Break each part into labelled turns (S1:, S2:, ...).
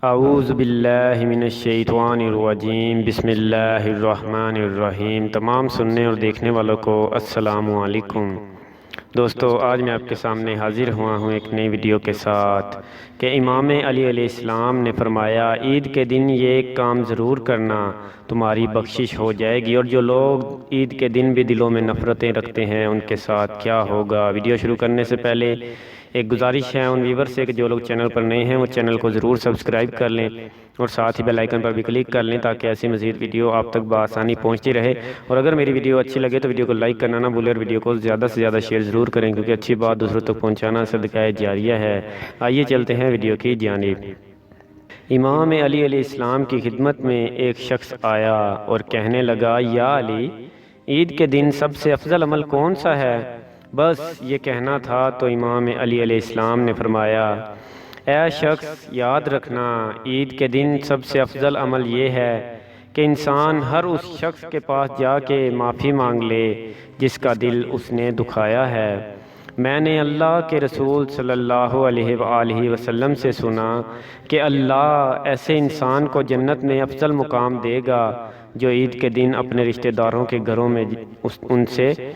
S1: आऊज़ु बिल्लाहि मिनश्शैतानिर्रजीम बिस्मिल्लाहिर्रहमानिर्रहीम। तमाम सुनने और देखने वालों को अस्सलामु अलैकुम। दोस्तों, आज मैं आपके सामने हाजिर हुआ हूँ एक नई वीडियो के साथ कि इमाम अली अलैहिस्सलाम ने फरमाया, ईद के दिन ये काम ज़रूर करना, तुम्हारी बख्शिश हो जाएगी। और जो लोग ईद के दिन भी दिलों में नफ़रतें रखते हैं उनके साथ क्या होगा। वीडियो शुरू करने से पहले एक गुजारिश है उन व्यूवर से कि जो लोग चैनल पर नए हैं वो चैनल को ज़रूर सब्सक्राइब कर लें और साथ ही बेल आइकन पर भी क्लिक कर लें ताकि ऐसी मज़ीद वीडियो आप तक बआसानी पहुंचती रहे। और अगर मेरी वीडियो अच्छी लगे तो वीडियो को लाइक करना ना भूलें और वीडियो को ज़्यादा से ज़्यादा शेयर ज़रूर करें, क्योंकि अच्छी बात दूसरों तक पहुँचाना सदक़ाए जारिया है। आइए चलते हैं वीडियो की जानिब। इमाम अली अलैहिस्सलाम की खिदमत में एक शख्स आया और कहने लगा, या अली, ईद के दिन सबसे अफजल अमल कौन सा है? बस ये कहना था तो इमाम अली अलैहिस्सलाम ने फरमाया, ऐ शख्स, याद रखना, ईद के दिन सबसे अफजल अमल ये है कि इंसान हर उस शख्स के पास जाके माफ़ी मांग ले जिसका दिल उसने दुखाया है। मैंने अल्लाह के रसूल सल्लल्लाहु अलैहि वसल्लम से सुना कि अल्लाह ऐसे इंसान को जन्नत में अफजल मुकाम देगा जो ईद के दिन अपने रिश्तेदारों के घरों में उनसे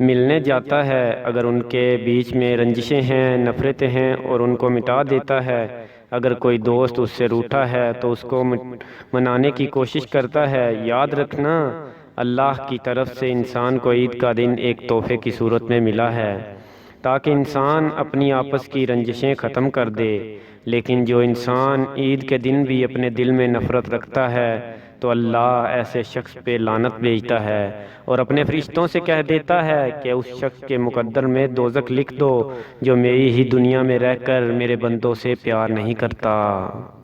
S1: मिलने जाता है। अगर उनके बीच में रंजिशें हैं, नफ़रतें हैं, और उनको मिटा देता है। अगर कोई दोस्त उससे रूठा है तो उसको मनाने की कोशिश करता है। याद रखना, अल्लाह की तरफ से इंसान को ईद का दिन एक तोहफे की सूरत में मिला है ताकि इंसान अपनी आपस की रंजिशें ख़त्म कर दे। लेकिन जो इंसान ईद के दिन भी अपने दिल में नफ़रत रखता है तो अल्लाह ऐसे शख्स पे लानत भेजता है और अपने फरिश्तों से कह देता है कि उस शख्स के मुकद्दर में दोज़ख लिख दो जो मेरी ही दुनिया में रहकर मेरे बंदों से प्यार नहीं करता।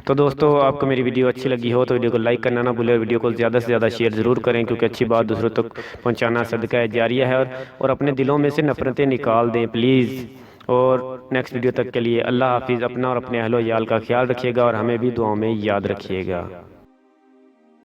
S1: तो दोस्तों, आपको मेरी वीडियो अच्छी लगी हो तो वीडियो को लाइक करना ना भूलें, वीडियो को ज़्यादा से ज़्यादा शेयर ज़रूर करें, क्योंकि अच्छी बात दूसरों तक पहुंचाना सदका जारिया है। और अपने दिलों में से नफ़रतें निकाल दें प्लीज़। और नेक्स्ट वीडियो तक के लिए अल्लाह हाफिज़। अपना और अपने अहलो याल का ख्याल रखिएगा और हमें भी दुआओं में याद रखिएगा।